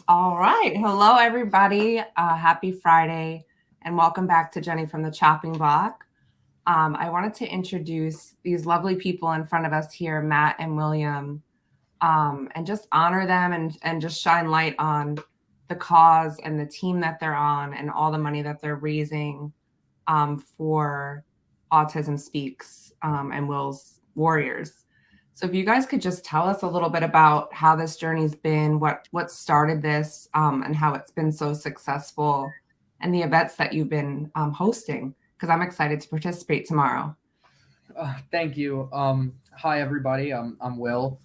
All right. Hello, everybody. Happy Friday, and welcome back to Jenny from the Chopping Block. I wanted to introduce these lovely people in front of us here, Matt and William, and just honor them and just shine light on the cause and the team that they're on and all the money that they're raising for Autism Speaks and Will's Warriors. So if you guys could just tell us a little bit about how this journey's been, what started this, and how it's been so successful, and the events that you've been hosting, because I'm excited to participate tomorrow. Thank you. Hi, everybody. I'm Will.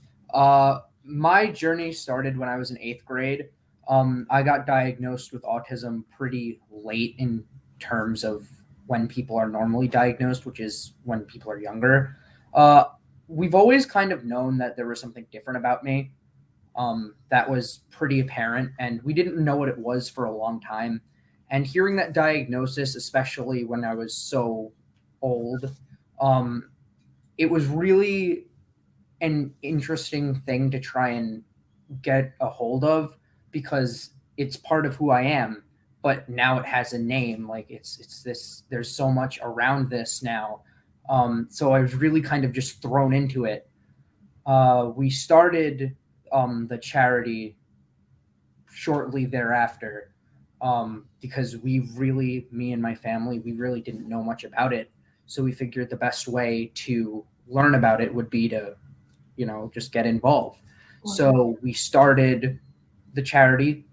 My journey started when I was in eighth grade. I got diagnosed with autism pretty late in terms of when people are normally diagnosed, which is when people are younger. Uh, we've always kind of known that there was something different about me. That was pretty apparent, and we didn't know what it was for a long time. And hearing that diagnosis, especially when I was so old, um, it was really an interesting thing to try and get a hold of because it's part of who I am, but now it has a name. Like it's this. There's so much around this now. So I was really kind of just thrown into it. We started the charity shortly thereafter because me and my family, we really didn't know much about it. So we figured the best way to learn about it would be to, just get involved. So we started the charity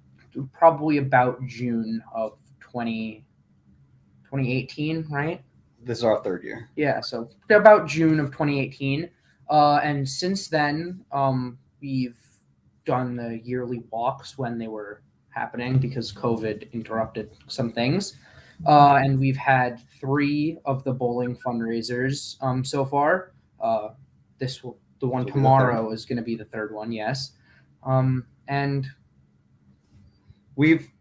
probably about June of 2018, right? This is our third year. Yeah, so about June of 2018. And since then, we've done the yearly walks when they were happening because COVID interrupted some things. And we've had 3 of the bowling fundraisers so far. The one tomorrow is going to be the third one, yes. And we've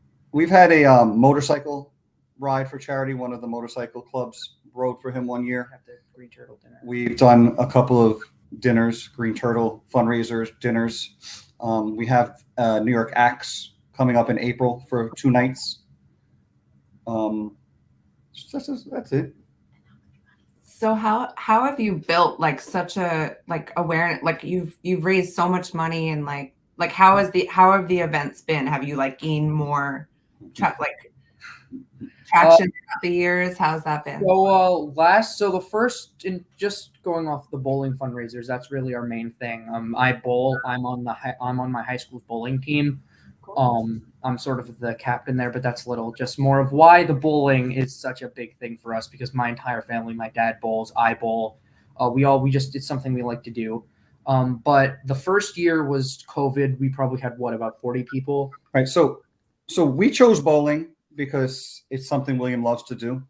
had a motorcycle ride for charity. One of the motorcycle clubs rode for him one year. at the Green Turtle dinner. We've done a couple of dinners, Green Turtle fundraisers, dinners. We have New York Acts coming up in April for 2 nights. That's it. So how have you built like such a awareness? Like you've raised so much money, and how have the events been? Have you gained more traction throughout the years? How's that been? So the first, in just going off the bowling fundraisers, that's really our main thing. I bowl. I'm on my high school's bowling team. I'm sort of the captain there, but that's just more of why the bowling is such a big thing for us because my entire family, my dad bowls, I bowl. It's something we like to do. But the first year was COVID. We probably had about 40 people. Right. So we chose bowling because it's something William loves to do.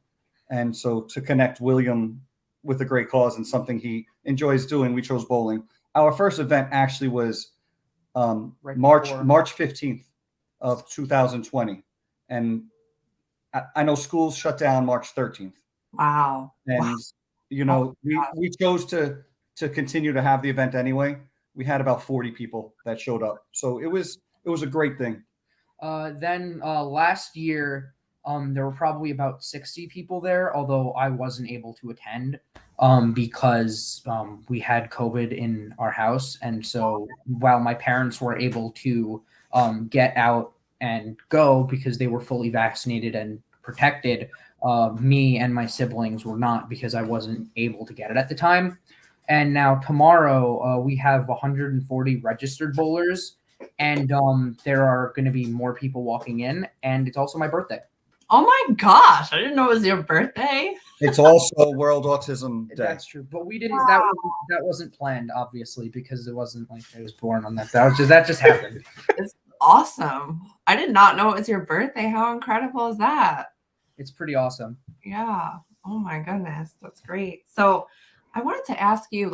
And so to connect William with a great cause and something he enjoys doing, we chose bowling. Our first event actually was March 15th of 2020. And I know schools shut down March 13th. Wow. And, we chose to continue to have the event anyway. We had about 40 people that showed up. So it was a great thing. Then last year, there were probably about 60 people there, although I wasn't able to attend because we had COVID in our house. And so while my parents were able to get out and go because they were fully vaccinated and protected, me and my siblings were not because I wasn't able to get it at the time. And now tomorrow we have 140 registered bowlers. And there are going to be more people walking in, and it's also my birthday. Oh my gosh! I didn't know it was your birthday. It's also World Autism Day. That's true, but we didn't. Wow. That wasn't planned, obviously, because it wasn't like I was born on that. That just happened. It's awesome. I did not know it was your birthday. How incredible is that? It's pretty awesome. Yeah. Oh my goodness, that's great. So, I wanted to ask you,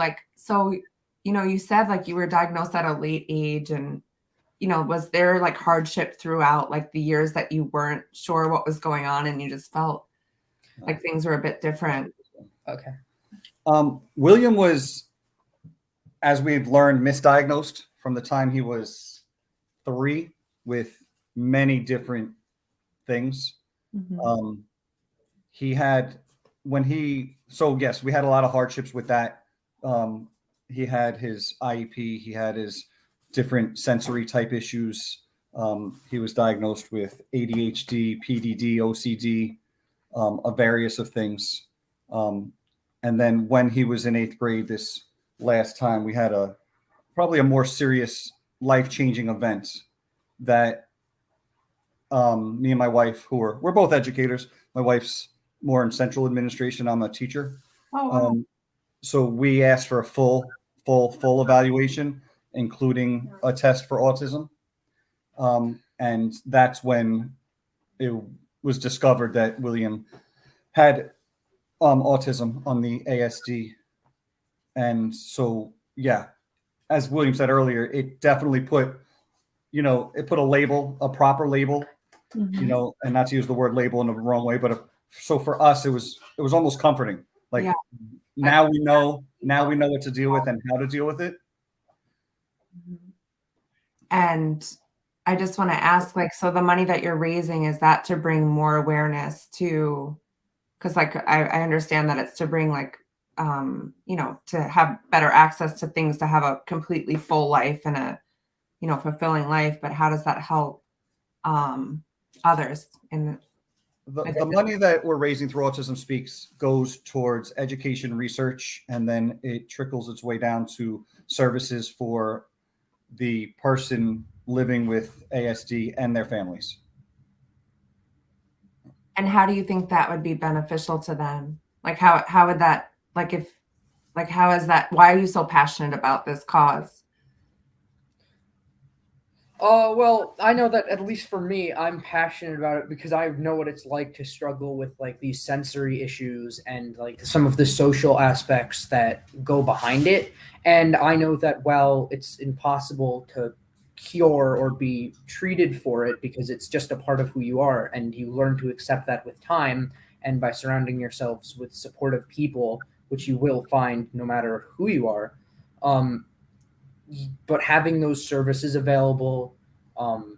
you said you were diagnosed at a late age, and was there hardship throughout the years that you weren't sure what was going on and you just felt like things were a bit different? Okay. William was, as we've learned, misdiagnosed from the time he was 3 with many different things. Mhm. He had yes, we had a lot of hardships with that. He had his IEP, he had his different sensory type issues. He was diagnosed with ADHD, PDD, OCD, a various of things. And then when he was in 8th grade, this last time, we had probably a more serious life-changing event that me and my wife, we're both educators. My wife's more in central administration. I'm a teacher. Oh, wow. So we asked for a full evaluation, including a test for autism. And that's when it was discovered that William had autism on the ASD. And so, yeah, as William said earlier, it definitely put a label, a proper label, Mhm. and not to use the word label in the wrong way, but so for us, it was almost comforting. Like Yeah. now we know what to deal with and how to deal with it. Mhm. And I just want to ask, like, so the money that you're raising, is that to bring more awareness to, because like I understand that it's to bring like to have better access to things, to have a completely full life and a fulfilling life, but how does that help um others in The money that we're raising through Autism Speaks goes towards education, research, and then it trickles its way down to services for the person living with ASD and their families. And how do you think that would be beneficial to them? Like how would that, like, if, like, how is that, why are you so passionate about this cause? Well, I know that at least for me, I'm passionate about it because I know what it's like to struggle with like these sensory issues and like some of the social aspects that go behind it. And I know that while it's impossible to cure or be treated for it because it's just a part of who you are, and you learn to accept that with time and by surrounding yourselves with supportive people, which you will find no matter who you are. Um, but having those services available, um,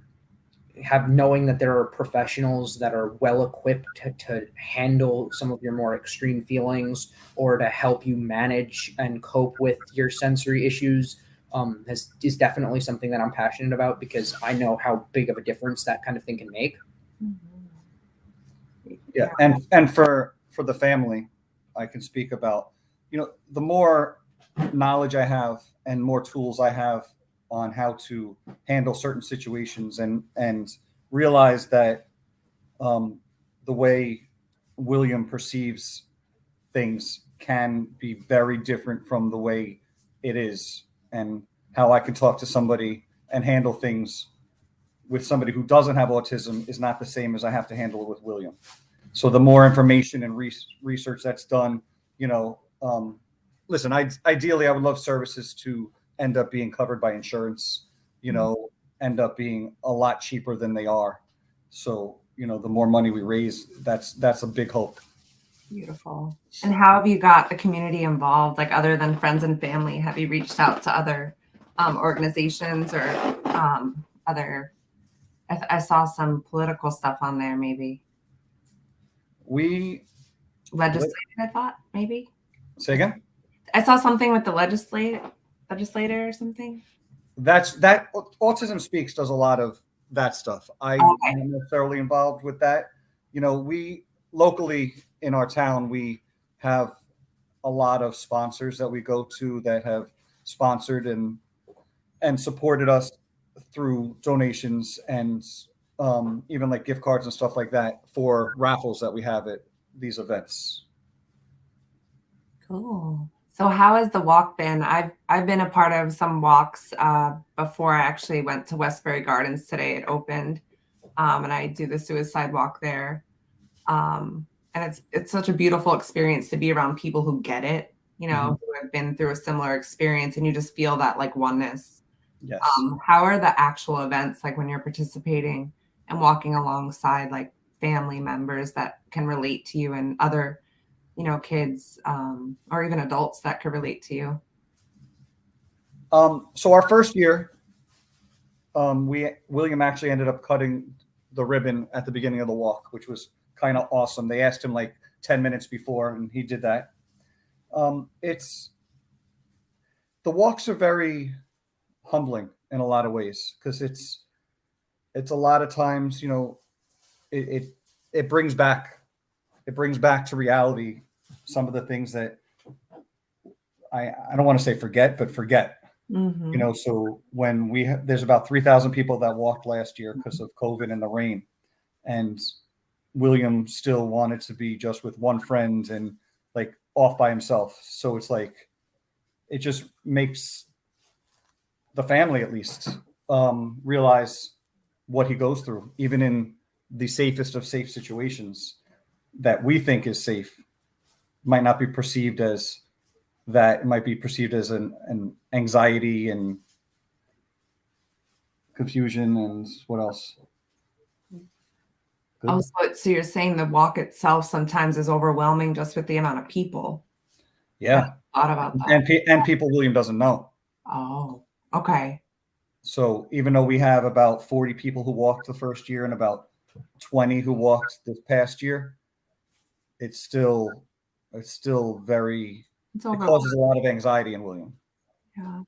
have knowing that there are professionals that are well equipped to handle some of your more extreme feelings or to help you manage and cope with your sensory issues, is definitely something that I'm passionate about because I know how big of a difference that kind of thing can make. Yeah, Yeah. and for the family, I can speak about, the more knowledge I have and more tools I have on how to handle certain situations and realize that the way William perceives things can be very different from the way it is, and how I can talk to somebody and handle things with somebody who doesn't have autism is not the same as I have to handle it with William. So the more information and research that's done, listen, ideally, I would love services to end up being covered by insurance, end up being a lot cheaper than they are. So, the more money we raise, that's a big hope. Beautiful. And how have you got the community involved? Like, other than friends and family, have you reached out to other organizations or other? I saw some political stuff on there, maybe We legislative. I thought maybe say again. I saw something with the legislator or something. That Autism Speaks does a lot of that stuff. I'm Okay. not necessarily involved with that. We locally in our town, we have a lot of sponsors that we go to that have sponsored and supported us through donations and even like gift cards and stuff like that for raffles that we have at these events. Cool. So how has the walk been? I've been a part of some walks before I actually went to Westbury Gardens today. It opened, and I do the suicide walk there. And it's such a beautiful experience to be around people who get it, who have been through a similar experience, and you just feel that like oneness. Yes. How are the actual events like when you're participating and walking alongside like family members that can relate to you and other kids or even adults that could relate to you? So our first year, William actually ended up cutting the ribbon at the beginning of the walk, which was kind of awesome. They asked him like 10 minutes before, and he did that. It's the walks are very humbling in a lot of ways because it's a lot of times, it brings back to reality some of the things that I don't want to say forget, but forget. Mm-hmm. So when there's about 3,000 people that walked last year because of COVID and the rain, and William still wanted to be just with one friend and like off by himself. So it's like, it just makes the family at least realize what he goes through, even in the safest of safe situations that we think is safe might not be perceived as that. It might be perceived as an anxiety and confusion and what else? Good. Oh, so you're saying the walk itself sometimes is overwhelming just with the amount of people. Yeah. I thought about that. And people William doesn't know. Oh, okay. So even though we have about 40 people who walked the first year and about 20 who walked this past year, it causes a lot of anxiety in William. Yeah.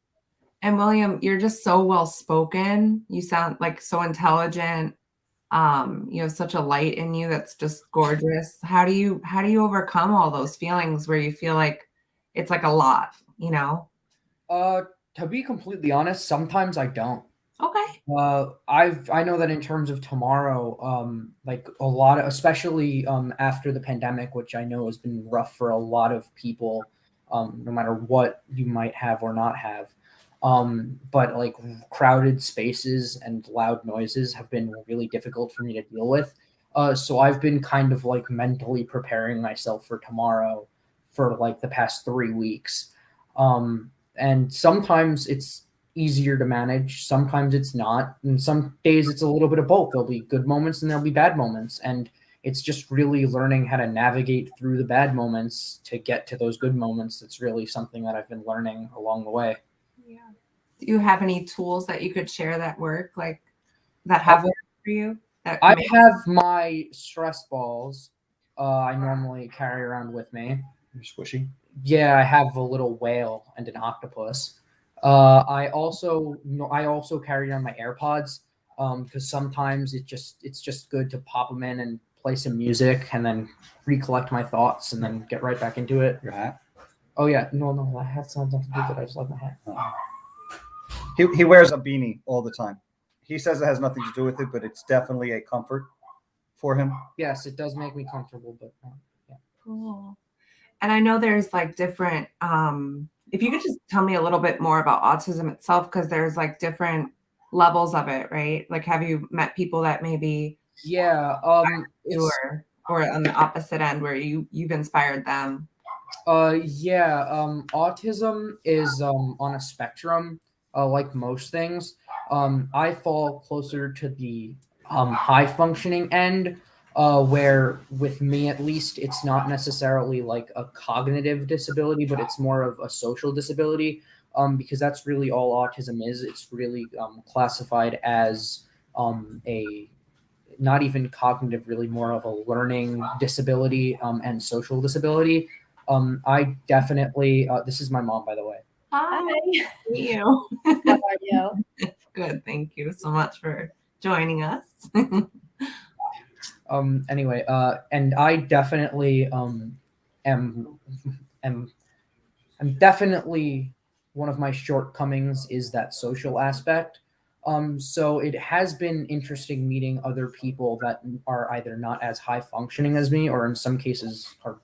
And William, you're just so well spoken. You sound like so intelligent. You have such a light in you that's just gorgeous. How do you overcome all those feelings where you feel like it's like a lot, To be completely honest, sometimes I don't. Okay. I know that in terms of tomorrow, like a lot of, especially after the pandemic, which I know has been rough for a lot of people, no matter what you might have or not have. But like crowded spaces and loud noises have been really difficult for me to deal with. So I've been kind of like mentally preparing myself for tomorrow for like the past 3 weeks. And sometimes it's easier to manage, sometimes it's not, and some days it's a little bit of both. There'll be good moments and there'll be bad moments, and it's just really learning how to navigate through the bad moments to get to those good moments. That's really something that I've been learning along the way. Yeah. Do you have any tools that you could share that work, like that have worked for you? I have my stress balls. I normally carry around with me. You're squishy. Yeah, I have a little whale and an octopus. I also carry on my AirPods because sometimes it's just good to pop them in and play some music and then recollect my thoughts and then get right back into it. Your hat? Oh yeah, no, that hat sounds nothing to do with it. I just like my hat. Oh. He wears a beanie all the time. He says it has nothing to do with it, but it's definitely a comfort for him. Yes, it does make me comfortable, but yeah. Cool. And I know there's like different, if you could just tell me a little bit more about autism itself, because there's like different levels of it, right? Like, have you met people that maybe or on the opposite end where you've inspired them? Autism is on a spectrum, like most things. I fall closer to the high functioning end, where with me at least, it's not necessarily like a cognitive disability, but it's more of a social disability, because that's really all autism is. It's really classified as a not even cognitive, really more of a learning disability and social disability. I definitely, this is my mom, by the way. Hi. You. How are you? Good. Thank you so much for joining us. Anyway, and I definitely am definitely, one of my shortcomings is that social aspect. So it has been interesting meeting other people that are either not as high functioning as me, or in some cases are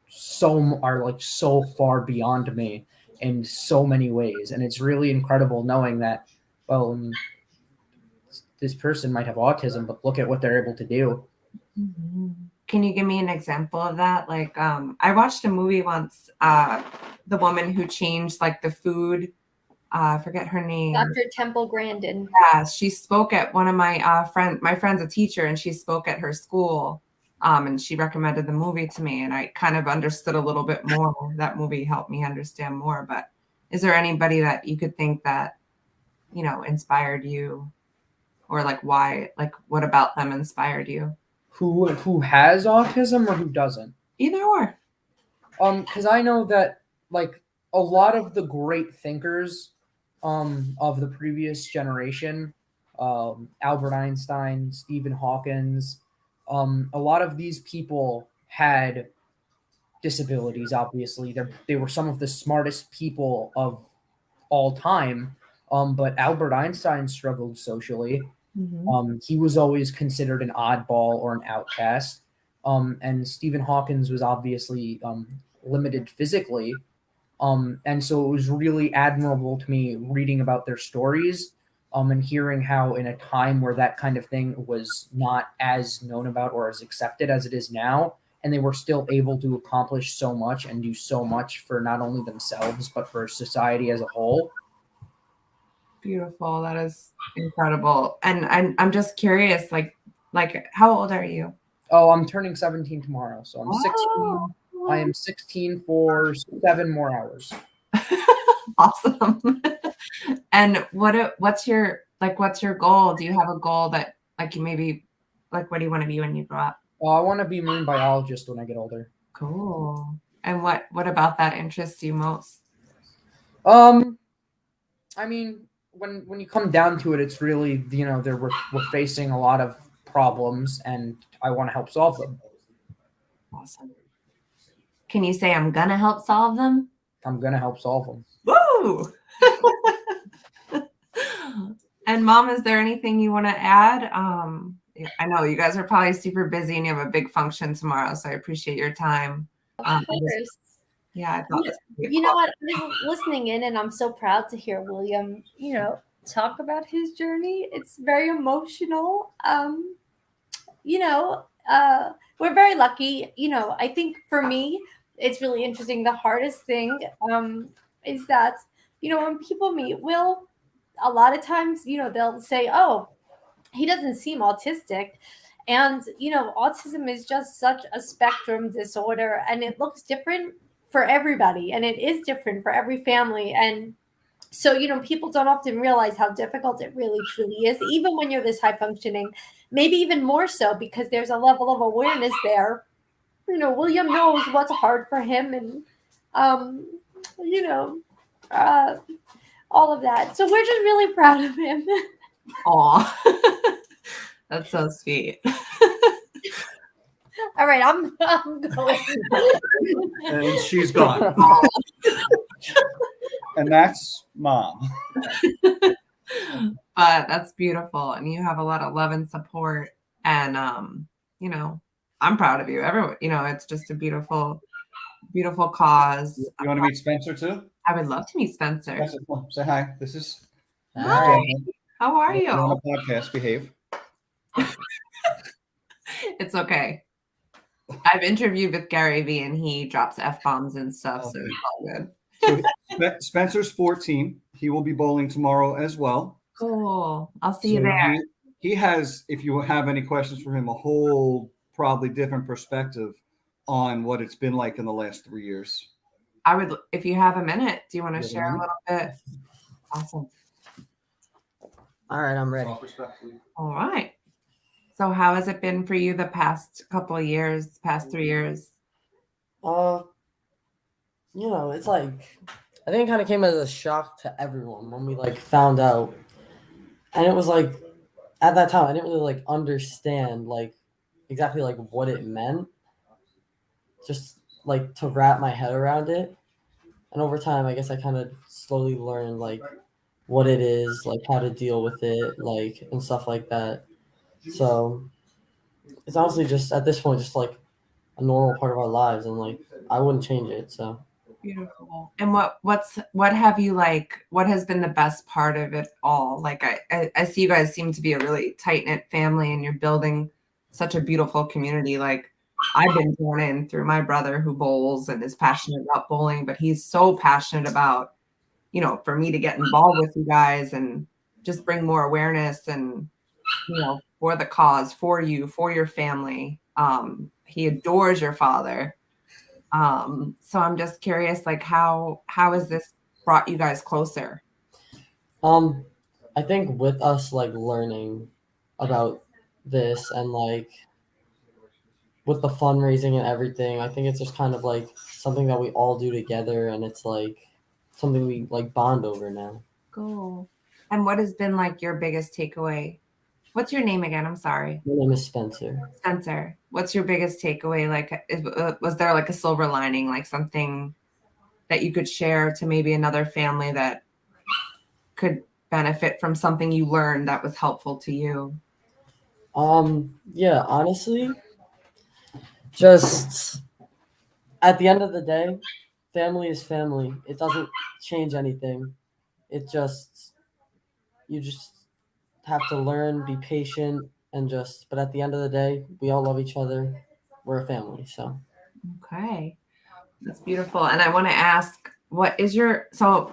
so far beyond me in so many ways. And it's really incredible knowing that, well, this person might have autism, but look at what they're able to do. Mm-hmm. Can you give me an example of that? Like, I watched a movie once, the woman who changed like the food, I forget her name. Dr. Temple Grandin. Yeah, she spoke at one of my my friend's a teacher, and she spoke at her school, and she recommended the movie to me, and I kind of understood a little bit more. That movie helped me understand more. But is there anybody that you could think that, inspired you? or like why, like what about them inspired you? Who has autism or who doesn't? Either or. Because I know that like a lot of the great thinkers of the previous generation, Albert Einstein, Stephen Hawkins, a lot of these people had disabilities. Obviously, they were some of the smartest people of all time. But Albert Einstein struggled socially. He was always considered an oddball or an outcast. And Stephen Hawkins was obviously limited physically. And so it was really admirable to me reading about their stories and hearing how, in a time where that kind of thing was not as known about or as accepted as it is now, and they were still able to accomplish so much and do so much for not only themselves, but for society as a whole. Beautiful. That is incredible. And I'm just curious, like how old are you? Oh, I'm turning 17 tomorrow, so I'm 16. Oh. I am 16 for 7 more hours. Awesome. And what's your goal? Do you have a goal that like you maybe like what do you want to be when you grow up? I want to be a marine biologist when I get older. Cool. And what about that interests you most? I mean, when you come down to it, it's really, we're facing a lot of problems, and I want to help solve them. Awesome. Can you say I'm gonna help solve them? I'm gonna help solve them. Woo! And Mom, is there anything you want to add? I know you guys are probably super busy and you have a big function tomorrow, so I appreciate your time. Of course. Yeah, I thought You know what? I was listening in, and I'm so proud to hear William, talk about his journey. It's very emotional. We're very lucky. I think for me, it's really interesting. The hardest thing is that, when people meet Will, a lot of times, they'll say, oh, he doesn't seem autistic. And, autism is just such a spectrum disorder, and it looks different for everybody, and it is different for every family. And so, people don't often realize how difficult it really truly is, even when you're this high functioning, maybe even more so because there's a level of awareness there. William knows what's hard for him, and, all of that. So we're just really proud of him. Aw, that's so sweet. All right, I'm going. And she's gone. And that's Mom. But that's beautiful, and you have a lot of love and support, and I'm proud of you. Everyone, it's just a beautiful cause. You want to meet Spencer too? I would love to meet Spencer. Spencer, come on, say hi. This is Hi. How are you? You're on a podcast. Behave. It's okay. I've interviewed with Gary Vee, and he drops F-bombs and stuff, so it's all good. So Spencer's 14. He will be bowling tomorrow as well. Cool. I'll see you there. He has, if you have any questions for him, a whole probably different perspective on what it's been like in the last 3 years. I would, if you have a minute, do you want to share a little bit? Awesome. All right, I'm ready. All right. So how has it been for you the past couple of years, past 3 years? It's like, I think it kind of came as a shock to everyone when we found out. And it was like, at that time, I didn't really understand exactly what it meant. Just to wrap my head around it. And over time, I guess I kind of slowly learned what it is, how to deal with it, and stuff like that. So it's honestly just at this point, just a normal part of our lives, and I wouldn't change it. So beautiful. And what have you what has been the best part of it all? I see you guys seem to be a really tight-knit family, and you're building such a beautiful community. I've been born in through my brother who bowls and is passionate about bowling, but he's so passionate about, for me to get involved with you guys and just bring more awareness and, for the cause, for you, for your family. He adores your father. So I'm just curious, how has this brought you guys closer? I think with us learning about this, and like with the fundraising and everything, I think it's just kind of like something that we all do together, and it's like something we like bond over now. Cool. And what has been like your biggest takeaway? What's your name again? I'm sorry. My name is Spencer. Spencer. What's your biggest takeaway? Like, was there like a silver lining, like something that you could share to maybe another family that could benefit from something you learned that was helpful to you? Yeah, honestly, just at the end of the day, family is family. It doesn't change anything. It just, you just have to learn, be patient, and just, but at the end of the day, we all love each other. We're a family. So, Okay. That's beautiful. And I want to ask, what is your, so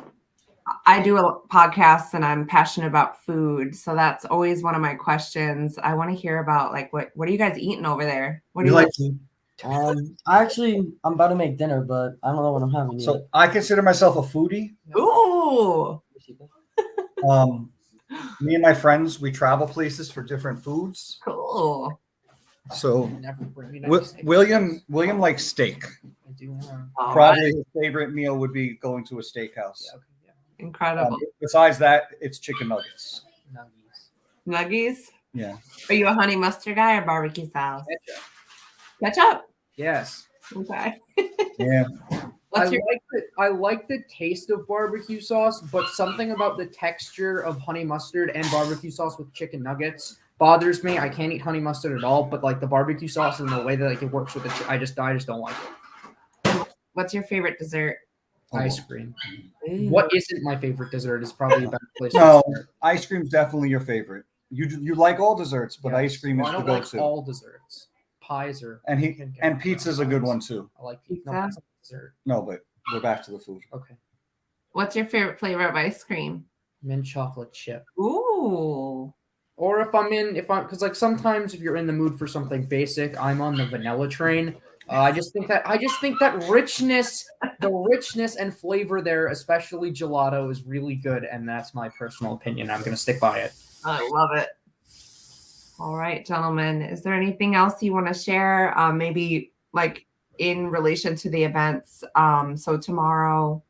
I do a podcast and I'm passionate about food. So that's always one of my questions. I want to hear about like, what are you guys eating over there? What do you like? I'm about to make dinner, but I don't know what I'm having yet. So I consider myself a foodie. Ooh. Me and my friends, we travel places for different foods. Cool. So Never bring me William likes steak. I do. All Probably right. his favorite meal would be going to a steakhouse. Yeah, okay, yeah. Incredible. Besides that, it's chicken nuggets. Nuggies. Nuggies? Yeah. Are you a honey mustard guy or barbecue sauce? Ketchup. Ketchup? Yes. Okay. Yeah. I like the taste of barbecue sauce, but something about the texture of honey mustard and barbecue sauce with chicken nuggets bothers me. I can't eat honey mustard at all, but like the barbecue sauce and the way that like it works with it, I just don't like it. What's your favorite dessert? Ice cream. Ooh. What isn't my favorite dessert is probably a better place. No, to start. ice cream's definitely your favorite. You like all desserts, but Yes. ice cream Well, is I the don't like go-to. all desserts. Pies are And pizza's a good one too. I like Pizza? No, that's not dessert. No, but we're back to the food. Okay. What's your favorite flavor of ice cream? Mint chocolate chip. Ooh. Or because like sometimes if you're in the mood for something basic, I'm on the vanilla train. I just think that richness, the richness and flavor there, especially gelato, is really good, and that's my personal opinion. I'm gonna stick by it. I love it. All right, gentlemen. Is there anything else you want to share? Maybe like in relation to the events. So tomorrow,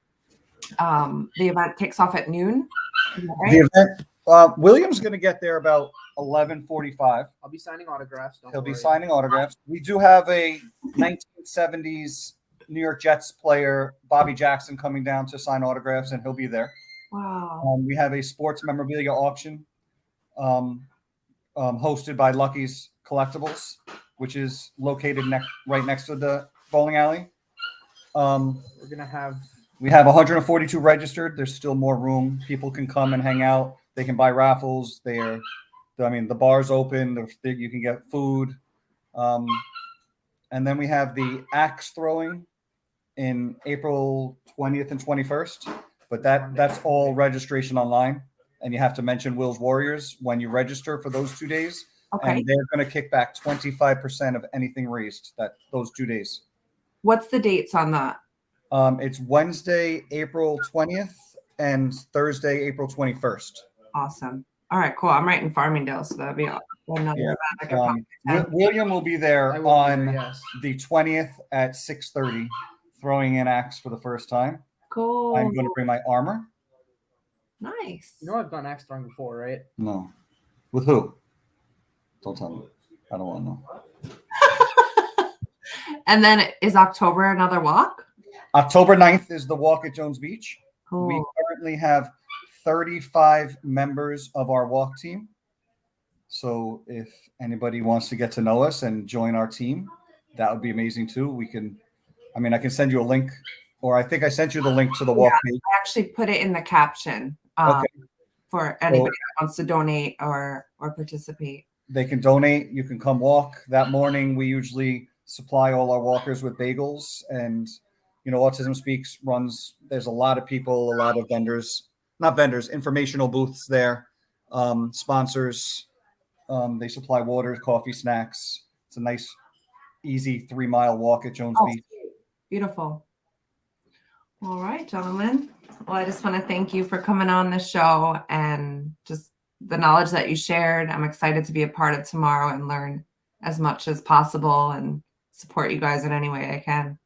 the event kicks off at noon. Is that right? The event, William's going to get there about 11:45. I'll be signing autographs. He'll be signing autographs. We do have a 1970s New York Jets player, Bobby Jackson, coming down to sign autographs, and he'll be there. Wow. We have a sports memorabilia auction hosted by Lucky's Collectibles, which is located right next to the bowling alley. We're gonna have. We have 142 registered. There's still more room. People can come and hang out. They can buy raffles. The bar's open. You can get food. And then we have the axe throwing in April 20th and 21st. But that's all registration online. And you have to mention Will's Warriors when you register for those 2 days. Okay. And they're going to kick back 25% of anything raised those 2 days. What's the dates on that? It's Wednesday, April 20th and Thursday, April 21st. Awesome. All right, cool. I'm right in Farmingdale, so that'd be another event I could probably attend. William will be there I will be on there, yes. the 20th at 6:30, throwing an axe for the first time. Cool. I'm going to bring my armor. Nice. You know I've done axe throwing before, right? No. With who? Don't tell me. I don't want to know. And then is October another walk? October 9th is the walk at Jones Beach. Cool. We currently have 35 members of our walk team. So if anybody wants to get to know us and join our team, that would be amazing too. I can send you a link, or I think I sent you the link to the walk page. I actually put it in the caption for anybody that wants to donate or participate. They can donate. You can come walk. That morning, we usually supply all our walkers with bagels. And, Autism Speaks there's a lot of people, a lot of informational booths there, sponsors. They supply water, coffee, snacks. It's a nice, easy 3-mile walk at Jones Beach. Beautiful. All right, gentlemen. Well, I just want to thank you for coming on the show and just the knowledge that you shared. I'm excited to be a part of tomorrow and learn as much as possible and support you guys in any way I can.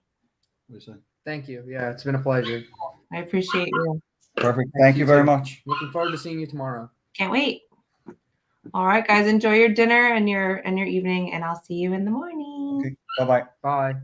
What do you say? Thank you. Yeah, it's been a pleasure. I appreciate you. Perfect. Thank you very too. much. Looking forward to seeing you tomorrow. Can't wait. All right, guys, enjoy your dinner and your evening, and I'll see you in the morning. Okay. Bye-bye. Bye.